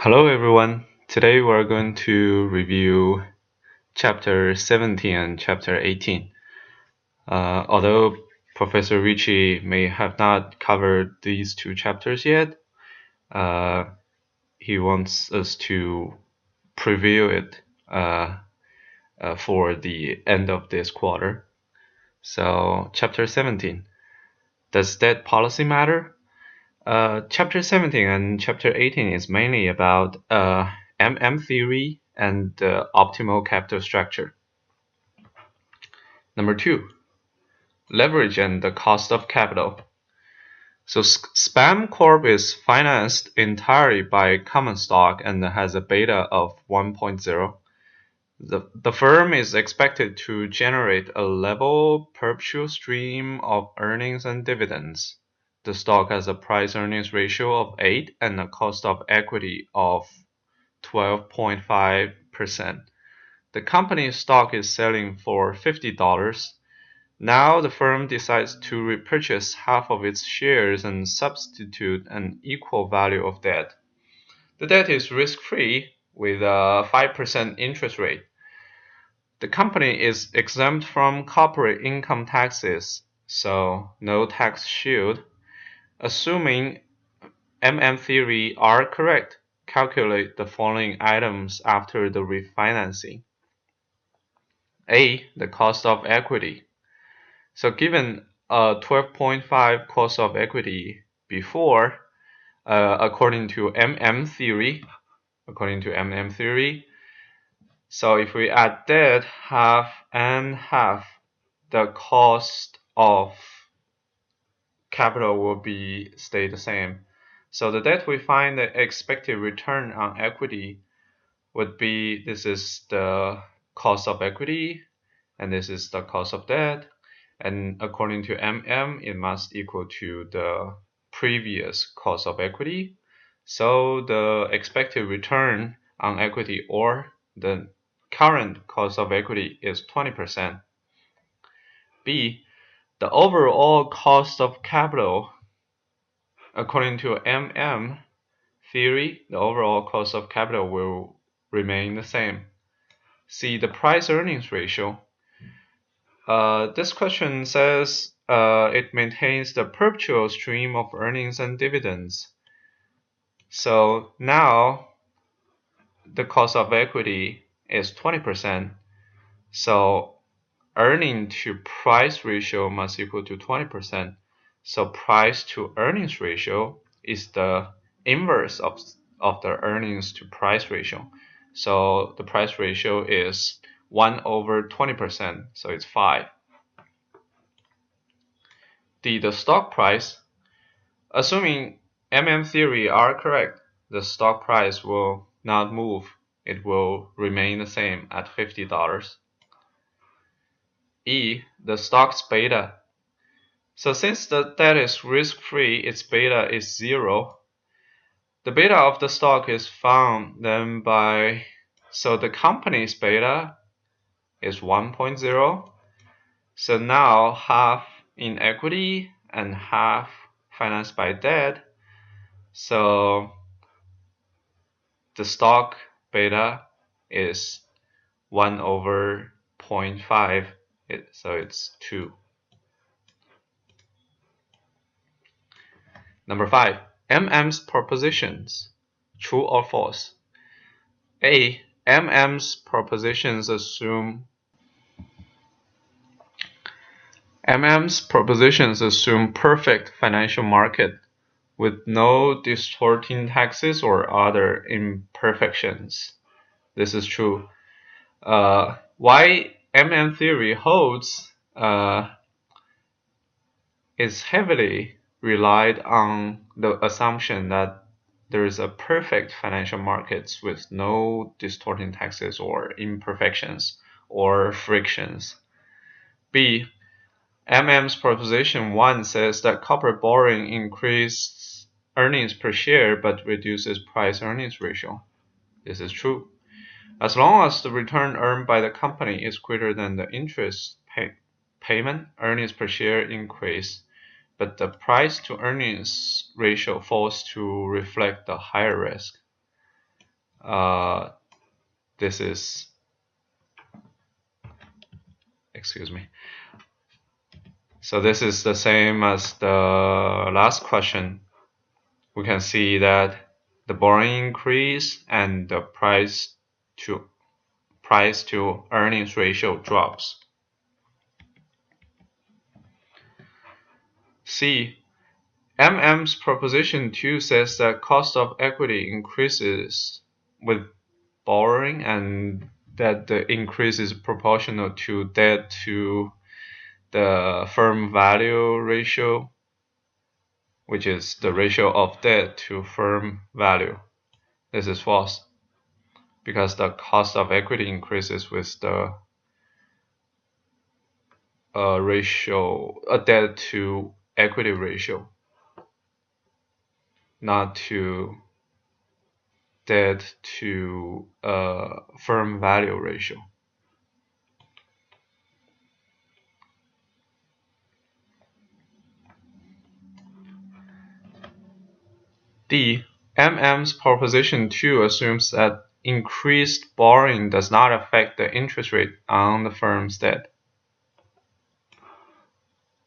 Hello everyone. Today we're going to review chapter 17 and chapter 18. Although Professor Ricci may have not covered these two chapters yet, uh, he wants us to preview it for the end of this quarter. So chapter 17, does debt policy matter? Chapter 17 and chapter 18 is mainly about MM theory and optimal capital structure. Number 2, leverage and the cost of capital. So Spam Corp is financed entirely by common stock and has a beta of 1.0. The firm is expected to generate a level perpetual stream of earnings and dividends. The stock has a price-earnings ratio of 8 and a cost of equity of 12.5%. The company's stock is selling for $50. Now the firm decides to repurchase half of its shares and substitute an equal value of debt. The debt is risk-free with a 5% interest rate. The company is exempt from corporate income taxes, so no tax shield. Assuming MM theory are correct, calculate the following items after the refinancing. A, the cost of equity. So given a 12.5 cost of equity before, according to MM theory, so if we add that half and half, the cost of capital will stay the same. So the debt we find the expected return on equity would be, this is the cost of equity and this is the cost of debt, and according to MM it must equal to the previous cost of equity. So the expected return on equity or the current cost of equity is 20%. B, the overall cost of capital, according to MM theory, the overall cost of capital will remain the same. C, the price-earnings ratio. This question says it maintains the perpetual stream of earnings and dividends. So now the cost of equity is 20%. So earning to price ratio must equal to 20%. So price to earnings ratio is the inverse of the earnings to price ratio. So the price ratio is 1 over 20%, so it's 5. D, the stock price. Assuming MM theory are correct, the stock price will not move. It will remain the same at $50. E, the stock's beta. So since the debt is risk-free, its beta is 0. The beta of the stock is found then by, so the company's beta is 1.0. So now half in equity and half financed by debt. So the stock beta is 1 over 0.5, so it's 2. Number 5, MM's propositions, true or false? A, MM's propositions assume perfect financial market with no distorting taxes or other imperfections. This is true. Why MM theory holds is heavily relied on the assumption that there is a perfect financial markets with no distorting taxes or imperfections or frictions. B, MM's proposition 1 says that corporate borrowing increases earnings per share but reduces price-earnings ratio. This is true. As long as the return earned by the company is greater than the interest payment, earnings per share increase, but the price to earnings ratio falls to reflect the higher risk. this is, excuse me. So this is the same as the last question. We can see that the borrowing increase and the price to earnings ratio drops. C. MM's proposition 2 says that cost of equity increases with borrowing and that the increase is proportional to debt to the firm value ratio, which is the ratio of debt to firm value. This is false because the cost of equity increases with the debt to equity ratio, not to debt to firm value ratio. D. MM's proposition 2 assumes that increased borrowing does not affect the interest rate on the firm's debt.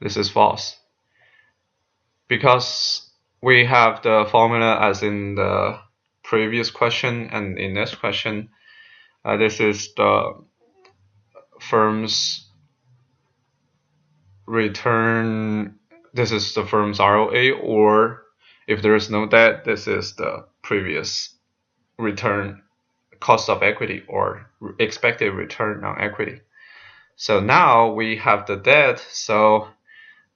This is false because we have the formula as in the previous question and in this question. This is the firm's return. This is the firm's ROA, or if there is no debt, this is the previous return, cost of equity, or expected return on equity. So now we have the debt, so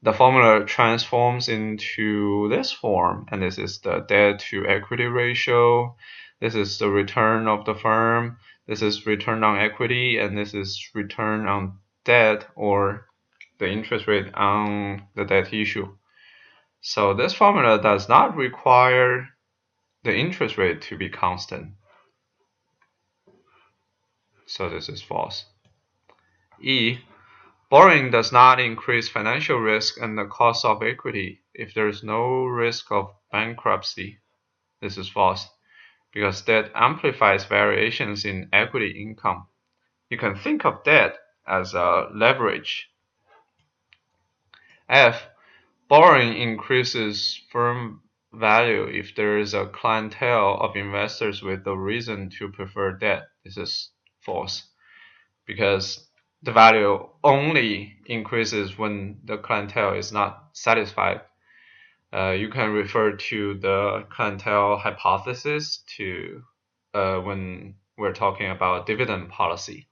the formula transforms into this form, and this is the debt to equity ratio. This is the return of the firm. This is return on equity, and this is return on debt, or the interest rate on the debt issue. So this formula does not require the interest rate to be constant. So this is false. E. Borrowing does not increase financial risk and the cost of equity if there is no risk of bankruptcy. This is false because debt amplifies variations in equity income. You can think of debt as a leverage. F. Borrowing increases firm value if there is a clientele of investors with a reason to prefer debt. This is false because the value only increases when the clientele is not satisfied. You can refer to the clientele hypothesis to when we're talking about dividend policy.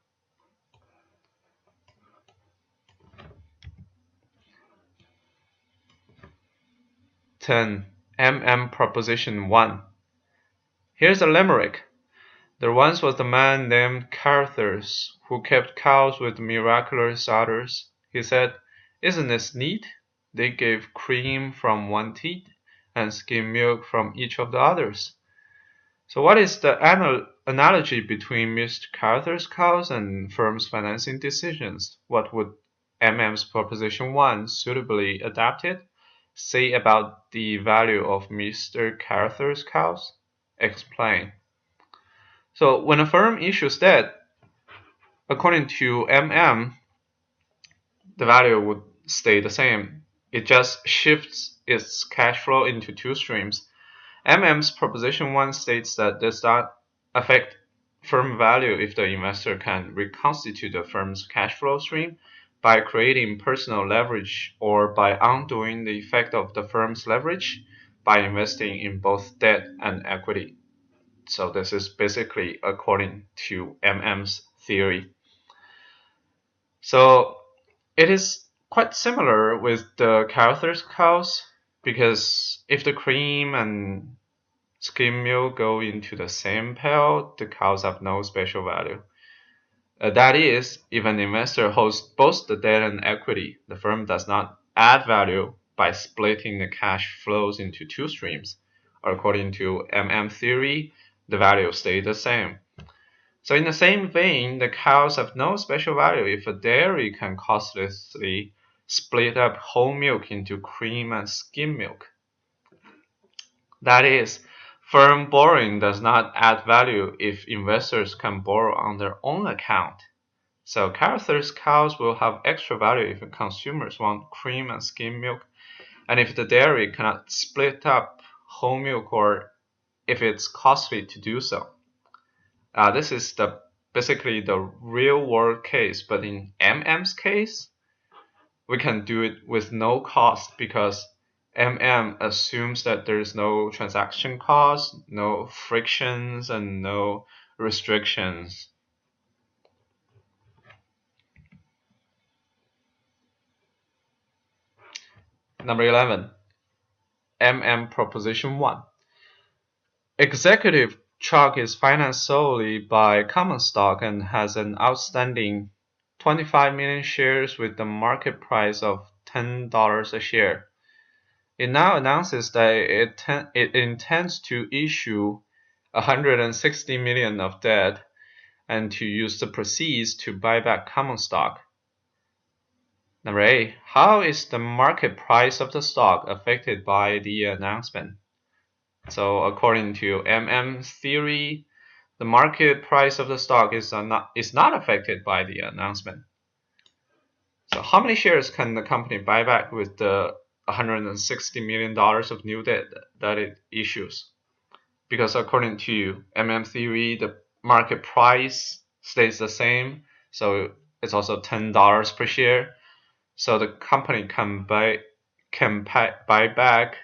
10. MM Proposition 1. Here's a limerick. There once was a man named Carthus who kept cows with miraculous udders. He said, "Isn't this neat? They gave cream from one teat and skim milk from each of the others." So what is the analogy between Mr. Carthus' cows and firms' financing decisions? What would MM's Proposition 1 suitably adapted say about the value of Mr. Carthus' cows? Explain. So when a firm issues debt, according to MM, the value would stay the same. It just shifts its cash flow into two streams. MM's Proposition 1 states that does not affect firm value if the investor can reconstitute the firm's cash flow stream by creating personal leverage or by undoing the effect of the firm's leverage by investing in both debt and equity. So this is basically according to MM's theory. So it is quite similar with the Carthus cows because if the cream and skim milk go into the same pail, the cows have no special value. That is, if an investor holds both the debt and equity, the firm does not add value by splitting the cash flows into two streams. According to MM theory, the value stays the same. So in the same vein, the cows have no special value if a dairy can costlessly split up whole milk into cream and skim milk. That is, Firm borrowing does not add value if investors can borrow on their own account. So Carruthers cows will have extra value if consumers want cream and skim milk, and if the dairy cannot split up whole milk or if it's costly to do so. This is basically the real world case, but in MM's case, we can do it with no cost because MM assumes that there is no transaction cost, no frictions, and no restrictions. Number 11, MM Proposition 1. Executive Chalk is financed solely by common stock and has an outstanding 25 million shares with the market price of $10 a share. It now announces that it intends to issue 160 million of debt and to use the proceeds to buy back common stock. Number 8. How is the market price of the stock affected by the announcement? So according to MM theory, the market price of the stock is not affected by the announcement. So how many shares can the company buy back with the $160 million of new debt that it issues? Because according to MM theory, the market price stays the same, so it's also $10 per share. So the company can buy back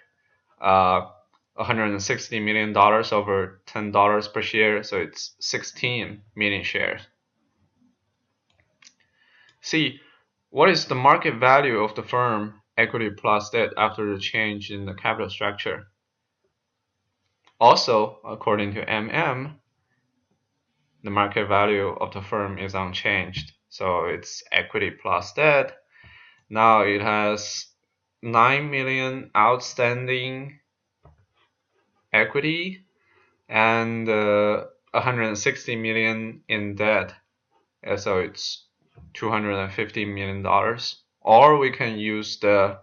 $160 million over $10 per share, so it's 16 million shares. C. What is the market value of the firm equity plus debt after the change in the capital structure? Also, according to MM, the market value of the firm is unchanged. So it's equity plus debt. Now it has 9 million outstanding equity and 160 million in debt. So it's $250 million. Or we can use the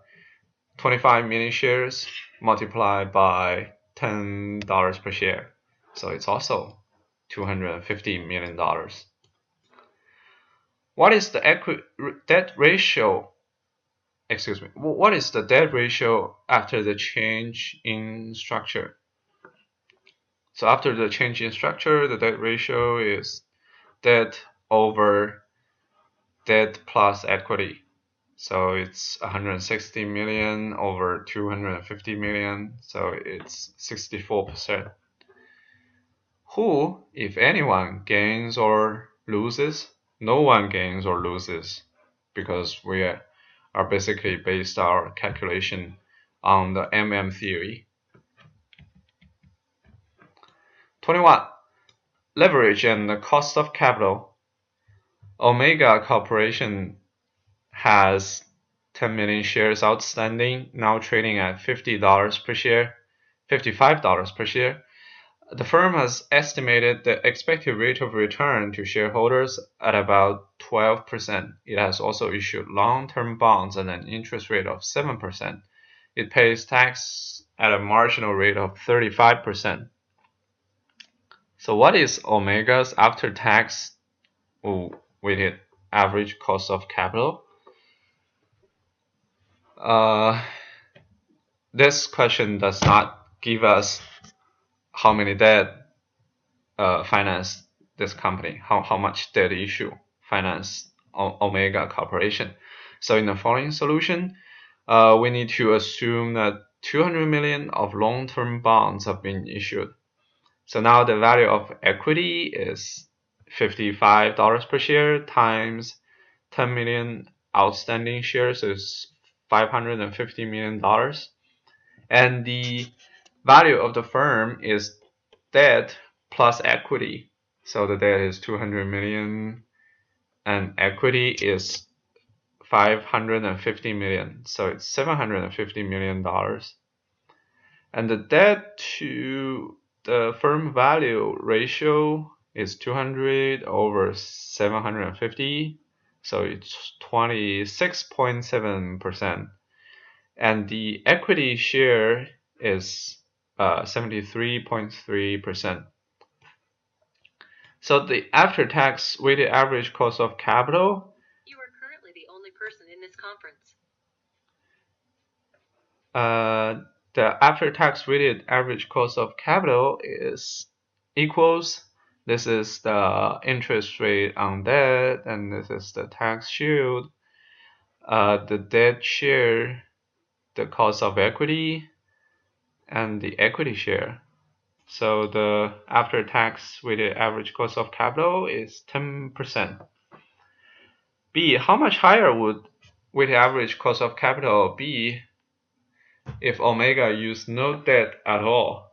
25 million shares multiplied by $10 per share. So it's also $250 million. What is the debt ratio? Excuse me. What is the debt ratio after the change in structure? So after the change in structure, the debt ratio is debt over debt plus equity. So it's 160 million over 250 million. So it's 64%. Who, if anyone, gains or loses? No one gains or loses because we are basically based our calculation on the MM theory. 21. Leverage and the cost of capital. Omega Corporation has 10 million shares outstanding, now trading at $50 per share, $55 per share. The firm has estimated the expected rate of return to shareholders at about 12%. It has also issued long-term bonds at an interest rate of 7%. It pays tax at a marginal rate of 35%. So what is Omega's after-tax weighted average cost of capital? This question does not give us how many debt finance this company, how much debt issue finance Omega Corporation. So in the following solution, we need to assume that 200 million of long-term bonds have been issued. So now the value of equity is $55 per share times 10 million outstanding shares is $550 million. And the value of the firm is debt plus equity. So the debt is 200 million and equity is 550 million. So it's $750 million. And the debt to the firm value ratio is 200 over 750. So it's 26.7%. And the equity share is 73.3%. So the after-tax weighted average cost of capital. You are currently the only person in this conference. The after-tax weighted average cost of capital is equals. This is the interest rate on debt, and this is the tax shield. The debt share, the cost of equity, and the equity share. So the after-tax weighted average cost of capital is 10%. B, how much higher would weighted average cost of capital be if Omega used no debt at all?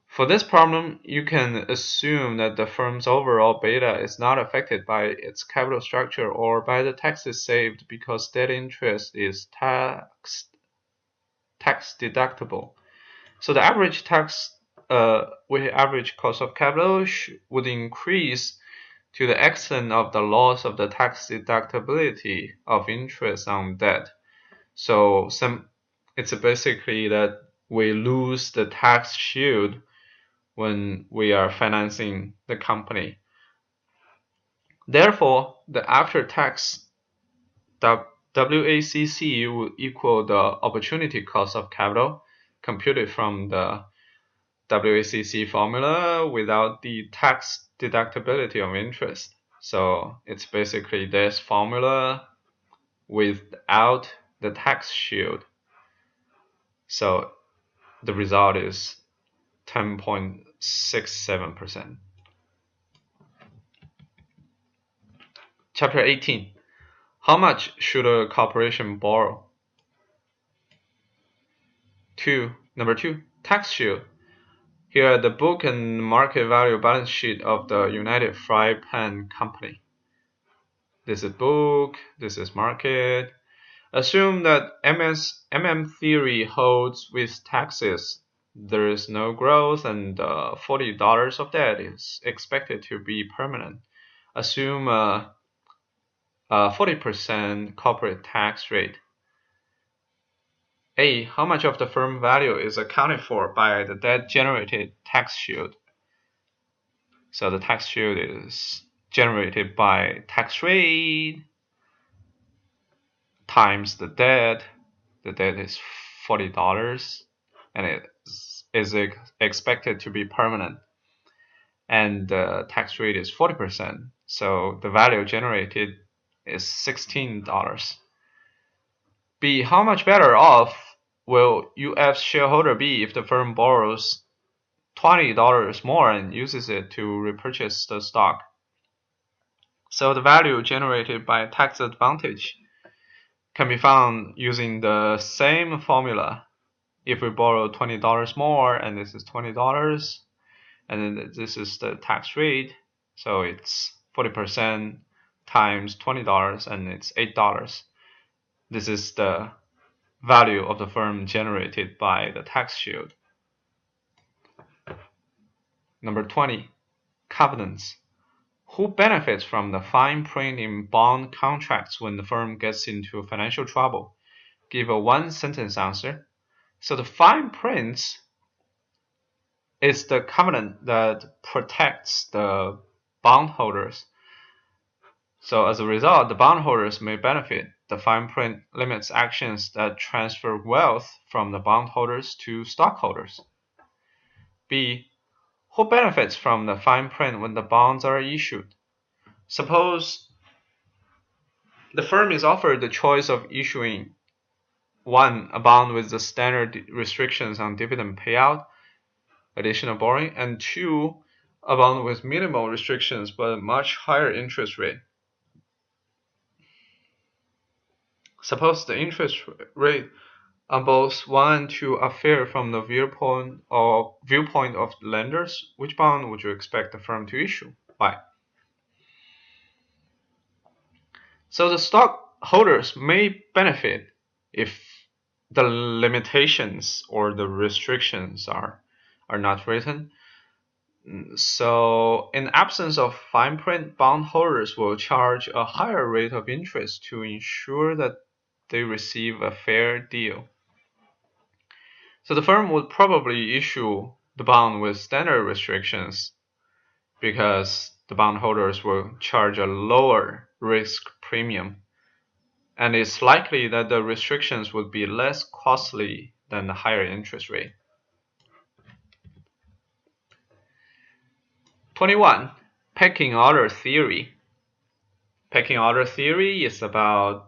For this problem, you can assume that the firm's overall beta is not affected by its capital structure or by the taxes saved because debt interest is tax deductible. So the average weighted average cost of capital would increase to the extent of the loss of the tax deductibility of interest on debt. So it's basically that we lose the tax shield when we are financing the company. Therefore, the after-tax WACC will equal the opportunity cost of capital computed from the WACC formula without the tax deductibility of interest. So it's basically this formula without the tax shield. So the result is 10.67%. Chapter 18. How much should a corporation borrow? Number 2. Tax shield. Here are the book and market value balance sheet of the United Fry Pan Company. This is book, this is market. Assume that theory holds with taxes. There is no growth and $40 of debt is expected to be permanent. Assume a 40% corporate tax rate. A. How much of the firm value is accounted for by the debt-generated tax shield? So the tax shield is generated by tax rate times the debt. The debt is $40, and it is expected to be permanent. And the tax rate is 40%. So the value generated is $16. B. How much better off will UF's shareholder be if the firm borrows $20 more and uses it to repurchase the stock? So the value generated by tax advantage can be found using the same formula. If we borrow $20 more, and this is $20, and then this is the tax rate, so it's 40% times $20, and it's $8. This is the value of the firm generated by the tax shield. Number 20, covenants. Who benefits from the fine print in bond contracts when the firm gets into financial trouble? Give a one-sentence answer. So the fine print is the covenant that protects the bondholders. So as a result, the bondholders may benefit. The fine print limits actions that transfer wealth from the bondholders to stockholders. B. Who benefits from the fine print when the bonds are issued? Suppose the firm is offered the choice of issuing 1. A bond with the standard restrictions on dividend payout, additional borrowing, and 2. A bond with minimal restrictions but a much higher interest rate. Suppose the interest rate on both 1 and 2 are fair from the viewpoint of lenders. Which bond would you expect the firm to issue? Why? So the stockholders may benefit if the limitations or the restrictions are not written. So in absence of fine print, bondholders will charge a higher rate of interest to ensure that they receive a fair deal. So the firm would probably issue the bond with standard restrictions because the bondholders will charge a lower risk premium, and it's likely that the restrictions would be less costly than the higher interest rate. 21. Pecking order theory. Pecking order theory is about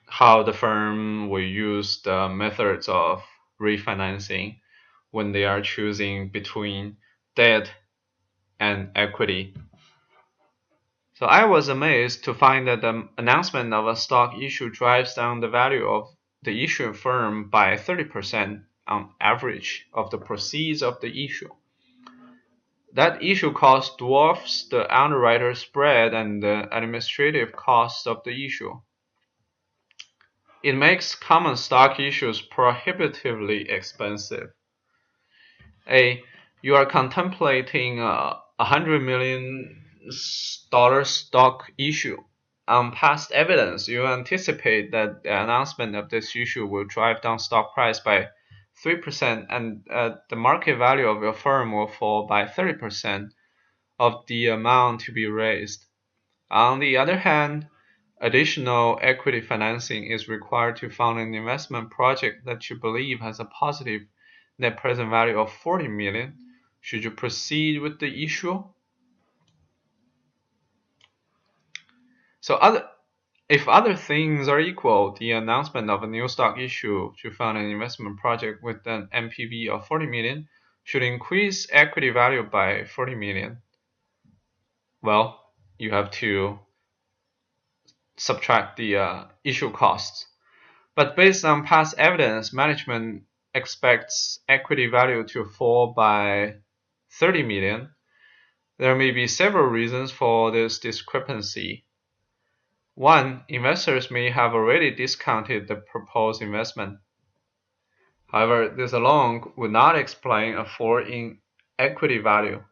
how the firm will use the methods of refinancing when they are choosing between debt and equity. So I was amazed to find that the announcement of a stock issue drives down the value of the issuing firm by 30% on average of the proceeds of the issue. That issue cost dwarfs the underwriter spread and the administrative cost of the issue. It makes common stock issues prohibitively expensive. You are contemplating a $100 million stock issue. On past evidence, you anticipate that the announcement of this issue will drive down stock price by 3% and the market value of your firm will fall by 30% of the amount to be raised. On the other hand, additional equity financing is required to fund an investment project that you believe has a positive net present value of $40 million. Should you proceed with the issue? So if other things are equal, the announcement of a new stock issue to fund an investment project with an NPV of $40 million should increase equity value by $40 million. Well, you have to subtract the issue costs. But based on past evidence, management expects equity value to fall by $30 million. There may be several reasons for this discrepancy. One, investors may have already discounted the proposed investment. However, this alone would not explain a fall in equity value.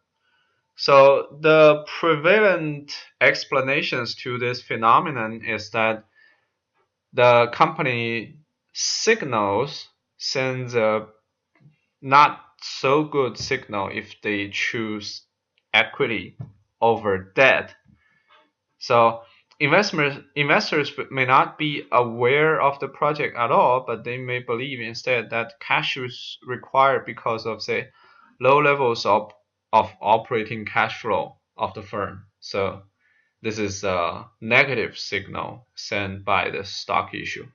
So the prevalent explanations to this phenomenon is that the company sends a not so good signal if they choose equity over debt. So investors may not be aware of the project at all, but they may believe instead that cash is required because of, say, low levels of operating cash flow of the firm. So this is a negative signal sent by the stock issue.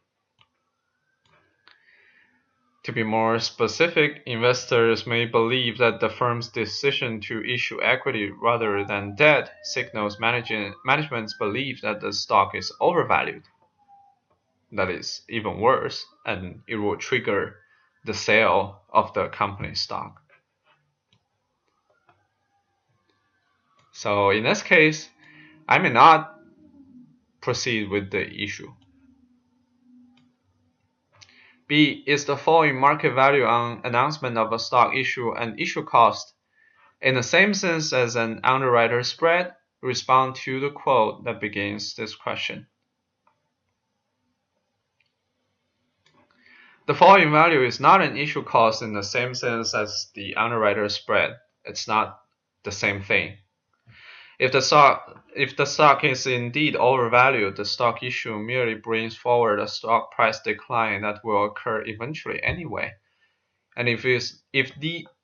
To be more specific, investors may believe that the firm's decision to issue equity rather than debt signals management's belief that the stock is overvalued. That is even worse, and it will trigger the sale of the company's stock. So in this case, I may not proceed with the issue. B. Is the fall in market value on announcement of a stock issue an issue cost? In the same sense as an underwriter spread, respond to the quote that begins this question. The fall in value is not an issue cost in the same sense as the underwriter spread. It's not the same thing. If the stock is indeed overvalued, the stock issue merely brings forward a stock price decline that will occur eventually anyway. And if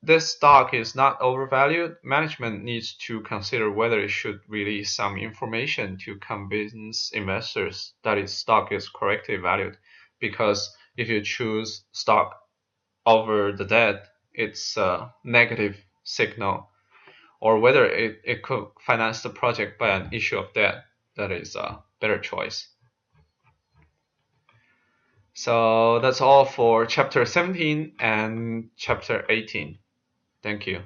this stock is not overvalued, management needs to consider whether it should release some information to convince investors that its stock is correctly valued. Because if you choose stock over the debt, it's a negative signal. Or whether it could finance the project by an issue of debt, that is a better choice. So that's all for chapter 17 and chapter 18. Thank you.